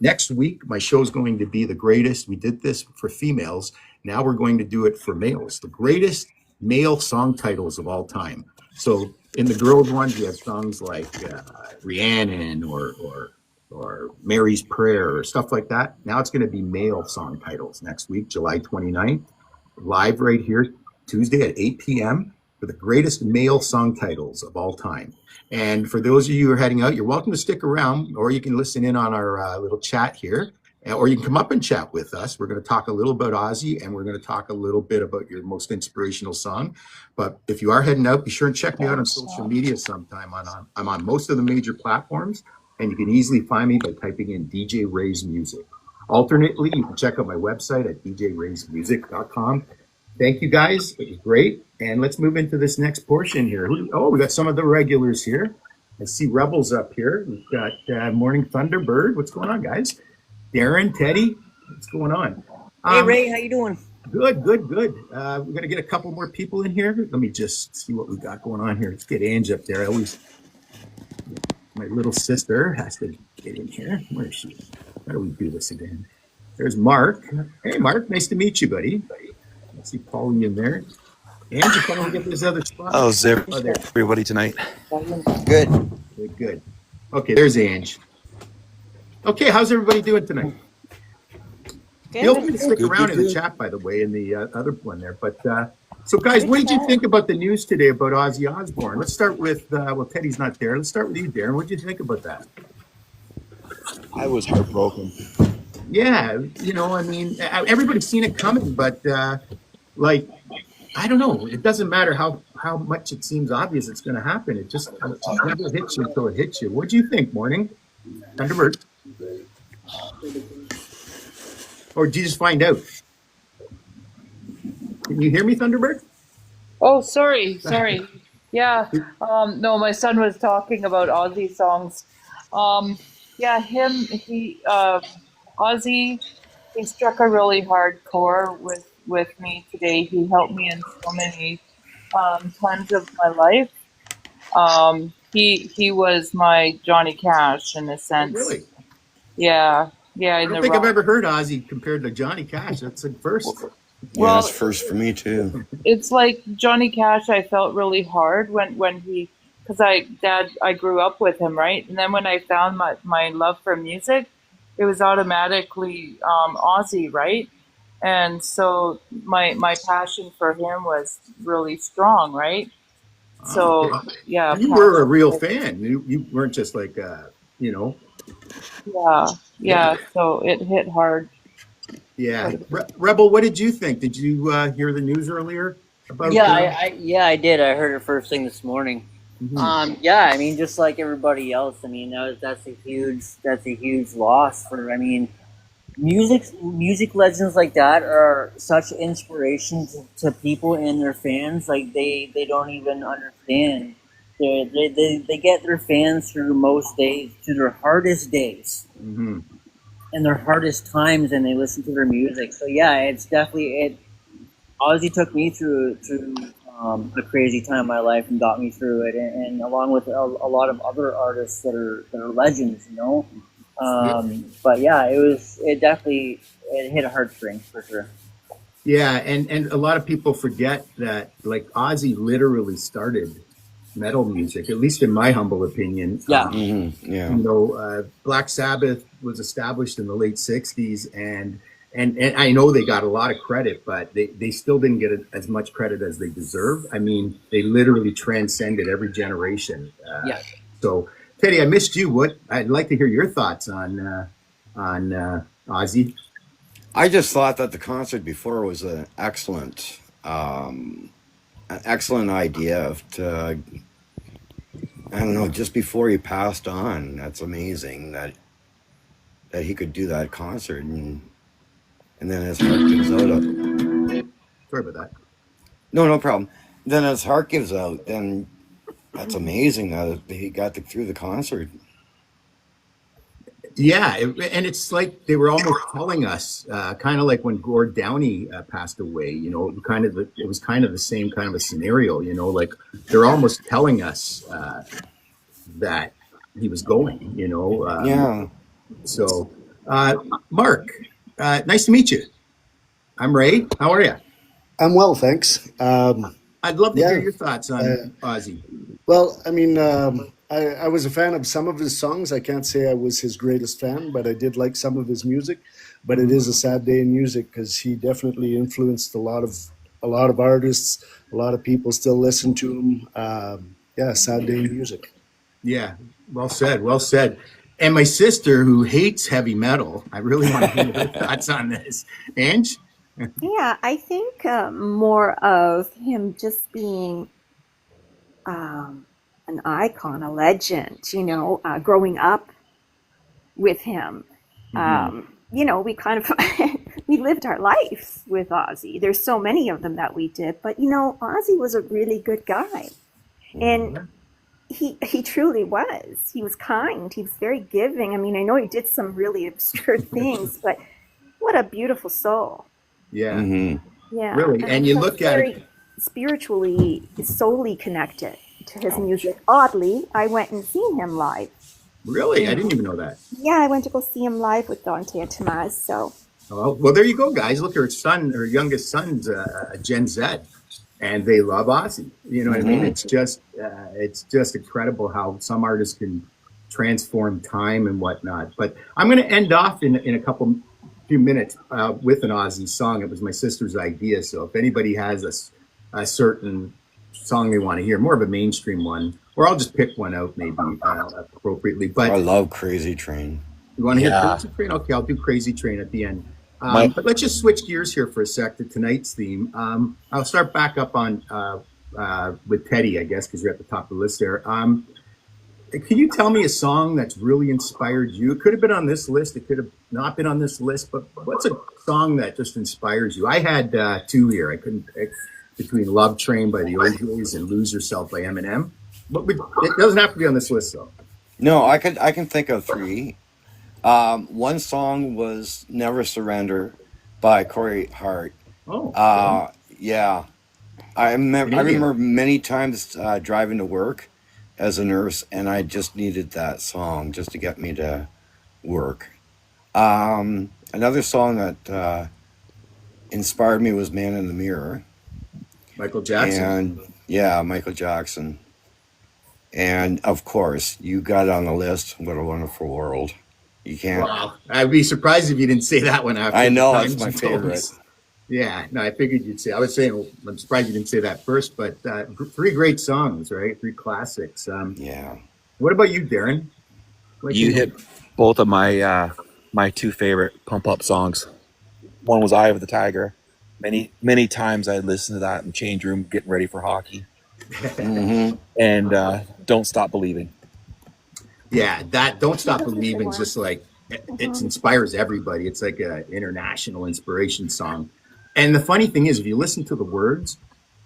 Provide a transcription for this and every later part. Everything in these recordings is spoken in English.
Next week, my show is going to be the greatest. We did this for females. Now we're going to do it for males. The greatest male song titles of all time. So in the girls ones, we have songs like Rhiannon or Mary's Prayer or stuff like that. Now it's going to be male song titles next week, July 29th, live right here, Tuesday at 8 p.m. for the greatest male song titles of all time. And for those of you who are heading out, you're welcome to stick around, or you can listen in on our little chat here, or you can come up and chat with us. We're going to talk a little about Ozzy, and we're going to talk a little bit about your most inspirational song. But if you are heading out, be sure and check me out on social media sometime. I'm on most of the major platforms, and you can easily find me by typing in DJ Ray's Music. Alternately, you can check out my website at djraysmusic.com. Thank you, guys. It was great. And let's move into this next portion here. Oh, we got some of the regulars here. I see Rebels up here. We've got Morning Thunderbird. What's going on, guys? Darren, Teddy, what's going on? Hey, Ray, how you doing? Good. We're going to get a couple more people in here. Let me just see what we got going on here. Let's get Ange up there. My little sister has to get in here. Where is she? How do we do this again? There's Mark. Hey, Mark, nice to meet you, buddy. I see Paulie in there. Ange, you can get this other spot. Oh, is there everybody tonight? Good. Okay, there's Ange. Okay, how's everybody doing tonight? Feel free to stick around in the chat, by the way, in the other one there. But so, guys, what did you think about the news today about Ozzy Osbourne? Let's start with, well, Teddy's not there. Let's start with you, Darren. What did you think about that? I was heartbroken. Yeah, I mean, everybody's seen it coming, but I don't know. It doesn't matter how much it seems obvious it's going to happen. It just never hits you until it hits you. What do you think, Morning Thunderbird? Or did you just find out? Can you hear me, Thunderbird? Oh, sorry. Yeah. No, my son was talking about Ozzy songs. Ozzy, he struck a really hard chord with me today. He helped me in so many times of my life. He was my Johnny Cash in a sense. Oh, really? Yeah. I don't think I've ever heard Ozzy compared to Johnny Cash. That's a first. Yeah, that's first for me too. It's like Johnny Cash. I felt really hard when he, because I grew up with him, right? And then when I found my love for music, it was automatically Ozzy, right? And so my passion for him was really strong, right? So Okay. yeah, You were a real fan. You weren't just like Yeah. So it hit hard. Yeah. Rebel, what did you think? Did you hear the news earlier about? I did. I heard it first thing this morning. Mhm. I mean, just like everybody else. I mean, that's a huge loss for. I mean, music legends like that are such inspiration to people and their fans. Like they don't even understand. They get their fans through most days, through their hardest days. Mm-hmm. And their hardest times, and they listen to their music. So yeah, it's definitely it. Ozzy took me through a crazy time in my life and got me through it, and along with a lot of other artists that are legends, But yeah, it definitely hit a heartstring for sure. Yeah, and a lot of people forget that like Ozzy literally started metal music, at least in my humble opinion. Yeah. Black Sabbath was established in the late 60s, and I know they got a lot of credit, but they still didn't get as much credit as they deserve. I mean, they literally transcended every generation. So, Teddy, I missed you. I'd like to hear your thoughts on Ozzy. I just thought that the concert before was an excellent idea I don't know, just before he passed on. That's amazing that he could do that concert, and then his heart gives out. Sorry about that. No problem. Then his heart gives out, then that's amazing that he got through the concert. Yeah, and it's like they were almost telling us, kind of like when Gord Downey passed away. It was kind of the same kind of a scenario. Like they're almost telling us that he was going. Yeah. So Mark, nice to meet you. I'm Ray. How are you? I'm well, thanks. I'd love to Yeah. hear your thoughts on Ozzy. Well, I mean, I was a fan of some of his songs. I can't say I was his greatest fan, but I did like some of his music. But it is a sad day in music because he definitely influenced a lot of artists. A lot of people still listen to him. Yeah, sad day in music. Yeah, well said. Well said. And my sister, who hates heavy metal, I really want to hear her thoughts on this. Ange? Yeah, I think more of him just being an icon, a legend, growing up with him. We kind of we lived our lives with Ozzy. There's so many of them that we did, but Ozzy was a really good guy, and he truly was. He was kind. He was very giving. I mean, I know he did some really absurd things, but what a beautiful soul. Yeah, Yeah, really. And you I felt look at very it. spiritually, solely connected to his music. Oddly, I went and seen him live. Really? I didn't even know that. Yeah, I went to go see him live with Dante and Tomas. So Well, there you go, guys. Look, her youngest son's Gen Z, and they love Ozzy. You know what I mean? It's just incredible how some artists can transform time and whatnot. But I'm going to end off in a few minutes with an Ozzy song. It was my sister's idea. So if anybody has a certain song they want to hear, more of a mainstream one, or I'll just pick one out maybe appropriately. But I love Crazy Train. you want to hear Yeah. Crazy Train? Okay, I'll do Crazy Train at the end. My- But let's just switch gears here for a sec to tonight's theme. I'll start back up on with Teddy, I guess, because you're at the top of the list there. Can you tell me a song that's really inspired you? It could have been on this list. It could have not been on this list. But what's a song that just inspires you? I had two here. I couldn't pick between Love Train by the O'Jays and Lose Yourself by Eminem. But it doesn't have to be on this list, though. No, I can think of three. One song was "Never Surrender" by Corey Hart. Oh, Yeah, I remember many times driving to work as a nurse, and I just needed that song just to get me to work. Another song that inspired me was "Man in the Mirror," Michael Jackson. and yeah, Michael Jackson. And of course, you got it on the list. What a Wonderful World. You can't. Wow, I'd be surprised if you didn't say that one after. I know, the that's times my you told favorite. us. Yeah, no, I figured you'd say. I was saying, I'm surprised you didn't say that first, but three great songs, right? Three classics. Yeah. What about you, Darren? You hit both of my my two favorite pump up songs. One was "Eye of the Tiger." Many times I listened to that in the change room, getting ready for hockey, hmm and "Don't Stop Believing." Yeah, that "Don't Stop That's a good Believing" is one. just like it inspires everybody. It's like an international inspiration song. And the funny thing is, if you listen to the words,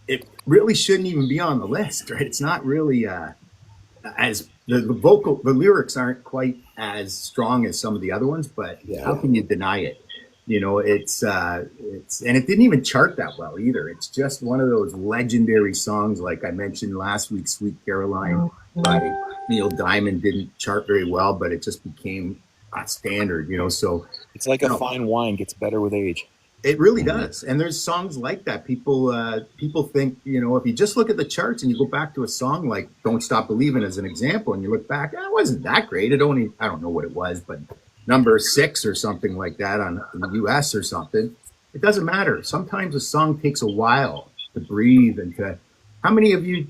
it really shouldn't even be on the list, right? It's not really as the lyrics aren't quite as strong as some of the other ones, but how can you deny it? You know, it's and it didn't even chart that well either. It's just one of those legendary songs, like I mentioned last week, "Sweet Caroline" by Neil Diamond didn't chart very well, but it just became a standard, you know. So It's like a No. fine wine, gets better with age. it really does. And there's songs like that. People think, you know, if you just look at the charts and you go back to a song like "Don't Stop Believing" as an example, and you look back, it wasn't that great. I don't know what it was, but number 6 or something like that in the US or something. It doesn't matter. Sometimes a song takes a while to breathe and to. How many of you,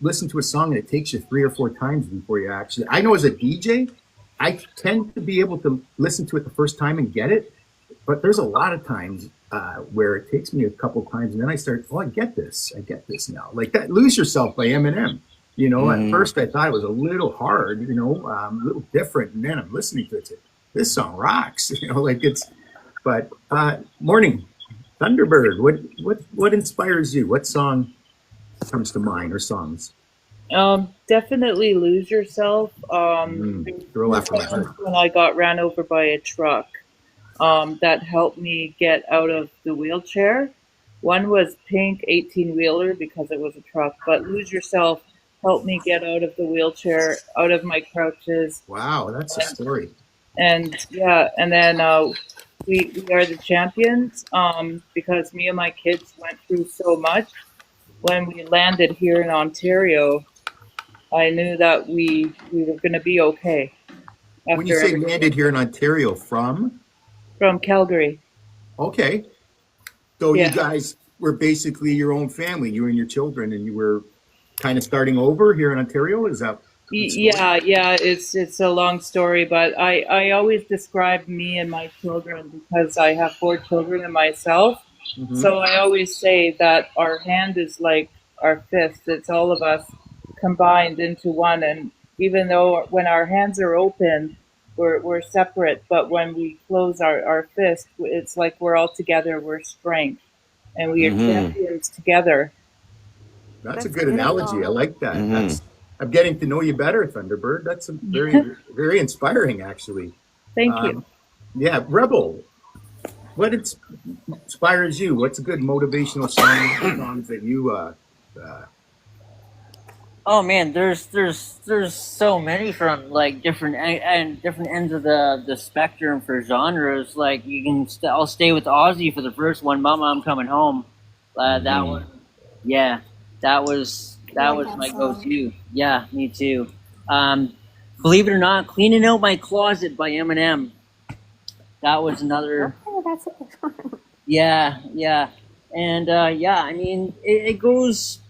listen to a song and it takes you 3 or 4 times before you actually? I know as a DJ, I tend to be able to listen to it the first time and get it, but there's a lot of times where it takes me a couple times and then I start, I get this now. Like that "Lose Yourself" by Eminem. At first I thought it was a little hard, a little different, and then I'm listening to it. This song rocks, But morning, Thunderbird. What inspires you? What song comes to mind, or songs? Definitely "Lose Yourself." Girl After My Heart. When I got ran over by a truck, that helped me get out of the wheelchair. One was Pink 18-wheeler because it was a truck, but "Lose Yourself" helped me get out of the wheelchair, out of my crouches. Wow, that's a story. And yeah, and then we are the champions because me and my kids went through so much. When we landed here in Ontario, I knew that we were going to be okay When you after say everything landed here in Ontario from, from Calgary. okay. So you Yeah. guys were basically your own family, you and your children, and you were kind of starting over here in Ontario. Is that the story? Yeah, it's a long story, but I always describe me and my children because I have 4 children and myself. Mhm. So I always say that our hand is like our fist. It's all of us combined into one. And even though when our hands are open, we're separate, but when we close our fist, it's like we're all together. We're strength, and we are Mm-hmm. champions together. That's a That's good analogy. I beautiful. like that. Mm-hmm. That's I'm getting to know you better, Thunderbird. That's a very inspiring, actually. Thank you. Um, yeah, Rebel. What inspires you? What's a good motivational songs that you uh, Oh man, there's so many from like different and different ends of the spectrum for genres. Like you can, I'll stay with Ozzy for the first one. Mama, I'm coming home. That Mm-hmm. one, yeah, I that like was that my song. go-to. Yeah, me too. Um, Believe it or not, "Cleaning Out My Closet" by Eminem. That was another. Okay, that's a good one. Yeah, and yeah. I mean, it goes.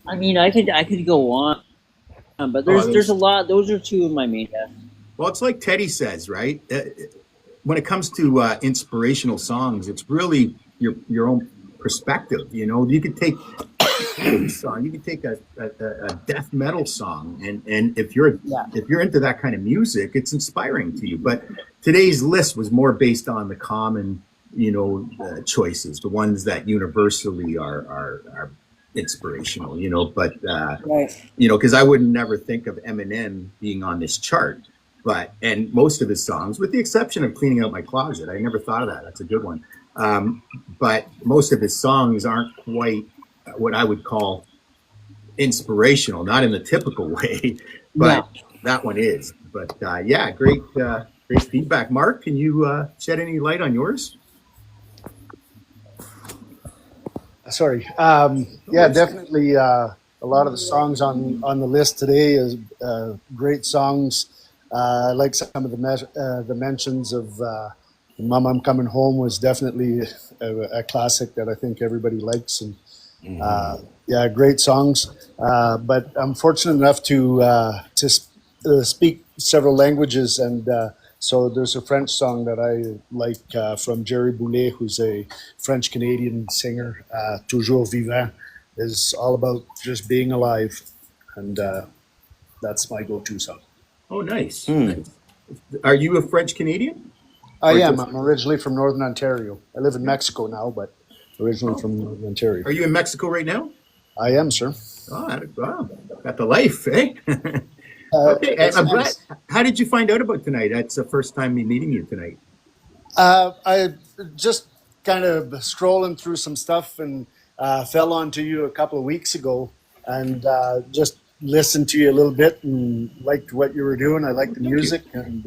I mean, I could go on, but oh, there's a there's lot. Those are two of my main. Yeah. well, it's like Teddy says, right? When it comes to inspirational songs, it's really your own perspective. You know, you could take any song, you could take a death metal song, and Yeah. if you're into that kind of music, it's inspiring to you. But today's list was more based on the common, choices, the ones that universally are inspirational. But Right. because I would never think of Eminem being on this chart. And most of his songs, with the exception of "Cleaning Out My Closet," I never thought of that. That's a good one. But most of his songs aren't quite what I would call inspirational, not in the typical way, No. but that one is. But yeah, great feedback. Mark, can you shed any light on yours? Sorry. No Yeah, worries. definitely. A lot of the songs on the list today is great songs. I like some of the mentions of "Mama, I'm Coming Home" was definitely a classic that I think everybody likes, and Mm-hmm. yeah, great songs. But I'm fortunate enough to speak several languages, and so there's a French song that I like from Jerry Boulet, who's a French Canadian singer. "Toujours Vivant" is all about just being alive, and that's my go-to song. Oh, nice, Hmm. nice. Are you a French Canadian I or am. just? I'm originally from Northern Ontario. I live in Mexico now, but originally Oh, from Northern Ontario. are you in Mexico right now? I am, sir. Oh, wow, got the life, eh? Okay, It's I'm glad. nice. How did you find out about tonight? That's the first time me meeting you tonight. I just kind of scrolling through some stuff and fell onto you a couple of weeks ago and just listened to you a little bit and liked what you were doing. I liked Oh, the thank you. music. And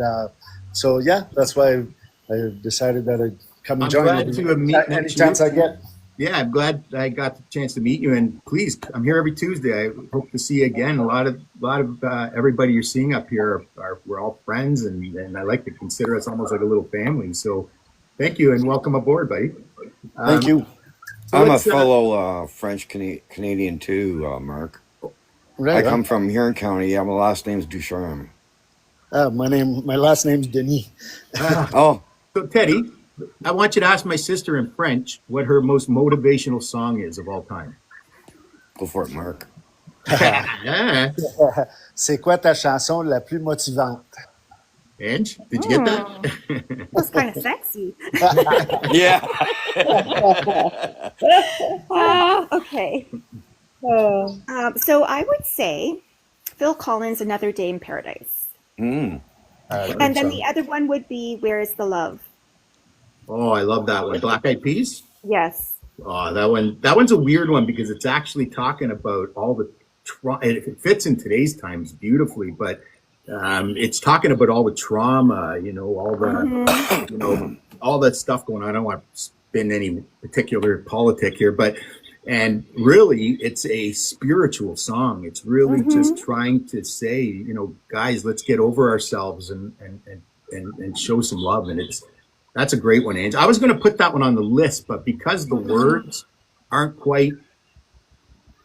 so, yeah, that's why I decided that I'd come and I'm join glad to have any met you. chance I get. Yeah, I'm glad I got the chance to meet you. And please, I'm here every Tuesday. I hope to see you again. A lot of everybody you're seeing up here we're all friends, and I like to consider us almost like a little family. So, thank you and welcome aboard, buddy. Thank Um, you. so I'm a let's. fellow French Canadian too, Mark. I Right come on. from Huron County. Yeah, my last name's Ducharme. My last name's Denis. Uh, Oh, so Teddy, I want you to ask my sister in French what her most motivational song is of all time. go for it, Mark. Yeah. C'est quoi ta chanson la plus motivante? Ange, did you get Hmm, that? that's kind of sexy. Yeah. Okay. Oh, So I would say Phil Collins' "Another Day in Paradise," Mm. and Great then song. the other one would be "Where Is the Love." Oh, I love that one. Black Eyed Peas. Yes. Oh, that one's a weird one because it's actually talking about all the it fits in today's times beautifully, but It's talking about all the trauma, all the, all that stuff going on. I don't want to spin any particular politic here, but, and really it's a spiritual song. It's really just trying to say, guys, let's get over ourselves and show some love. And that's a great one, Ange. I was going to put that one on the list, but because the words aren't quite,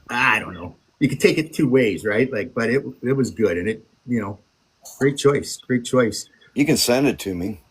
I don't know. You could take it two ways, right? But it was good, and it, great choice. You can send it to me.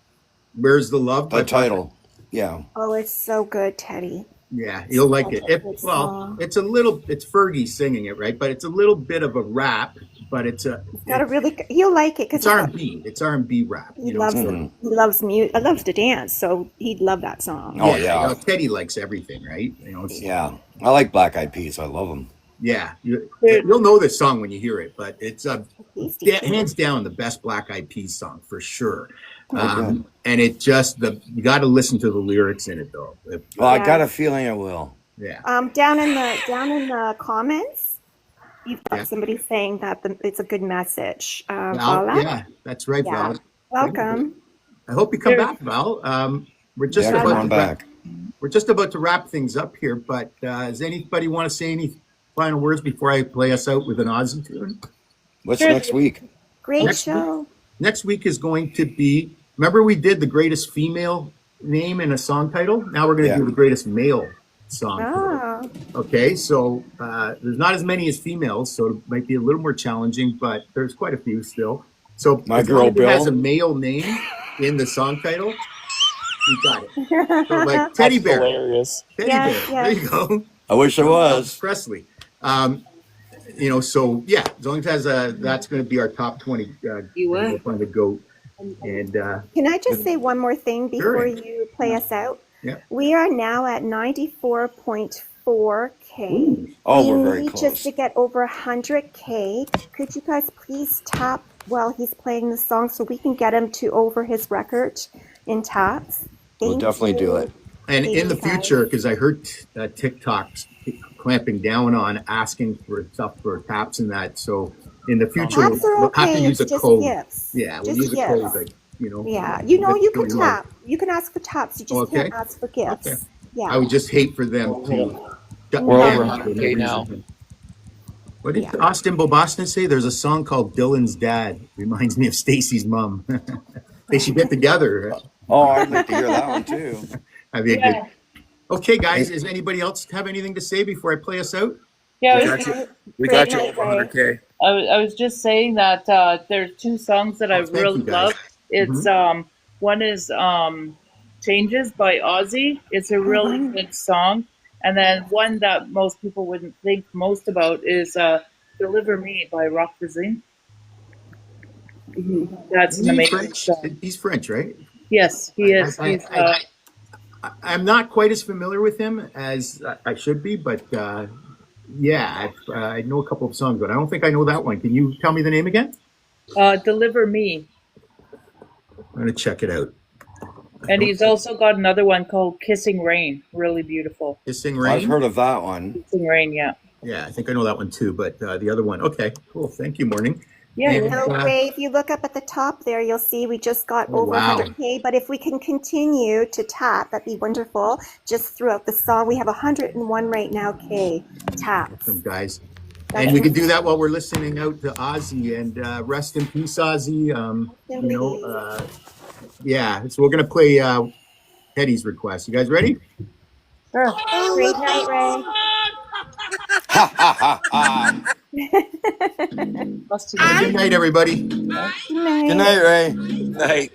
Where's the Love? The title, yeah. Oh, it's so good, Teddy. Yeah, you'll like it. Good song. It's Fergie singing it, right? But it's a little bit of a rap, but it's He'll like it because it's R&B. It's R&B rap. he loves it. He loves music. Loves to dance, so he'd love that song. Oh, yeah. Teddy likes everything, right? Yeah, I like Black Eyed Peas. I love them. Yeah, you'll know this song when you hear it, but it's hands down the best Black Eyed Peas song for sure. And it just you got to listen to the lyrics in it though. Well, I got a feeling I will. Yeah. Down in the comments, you've got somebody saying that it's a good message. Vala? Yeah, that's right, Yeah. Val. Welcome. I hope you come back, Val. We're just Yeah, about come on back. We're just about to wrap things up here, but does anybody want to say any final words before I play us out with an Ozzy tune? What's next week? Great show. Next week is going to be, remember we did the greatest female name in a song title? Now we're going to do the greatest male song title. Okay, so there's not as many as females, so it might be a little more challenging, but there's quite a few still. So My if girl anybody Bill has a male name in the song title, you got it. So like Teddy Bear. Hilarious. Teddy Yes, Bear. There you go. I wish I was. Presley. So yeah, as long as that's going to be our top 20. We'll find the GOAT. And Can I just say one more thing before Sure. you play us out? Yeah. We are now at 94.4K. Oh, We we're very need close. just to get over 100K. Could you guys please tap while he's playing the song so we can get him to over his record in taps? We'll Thank definitely do you. it. And in the Thank you, guys. future, because I heard TikTok's clamping down on asking for stuff for taps and that. So in the future, Taps are we'll have to okay. use It's a just code. gifts. Yeah, we'll Just use a code. gifts. Like, Yeah, you can really tap. You can ask for taps. You just Okay. can't ask for gifts. Okay. Yeah. I would just hate for them to. shut We're down over for 100K no reason. now. What did Austin Boboston say? There's a song called Dylan's Dad. Reminds me of Stacy's mom. They should get together. Oh, I'd like to hear that one too. That'd be a good. Okay, guys, does anybody else have anything to say before I play us out? Yeah, We got you Great over night, 100K. I was just saying that there's two songs that I Thank you, really guys. love. It's one is Changes by Ozzy. It's a really good song. And then one that most people wouldn't think most about is Deliver Me by Rock Voisine. That's an He's amazing French. song. He's French, right? Yes, he is. I'm not quite as familiar with him as I should be, but yeah, I know a couple of songs, but I don't think I know that one. Can you tell me the name again? Deliver Me. I'm going to check it out. And he's also got another one called Kissing Rain. Really beautiful. Kissing I've Rain? heard of that one. Kissing Rain, yeah. Yeah, I think I know that one too, but the other one. Okay, cool. Thank you, Morning. Yeah, And, So, Ray, if you look up at the top there, you'll see we just got over wow. 100K. But if we can continue to tap, that'd be wonderful. Just throughout the song, we have 101 right now, K taps. Awesome, guys. And we can do that while we're listening out to Ozzy, and rest in peace, Ozzy. Yeah, so we're going to play Teddy's request. You guys ready? sure. Great night, Ray. Ha ha ha ha. Must Good night, everybody. Good night. Good night, Ray. Night.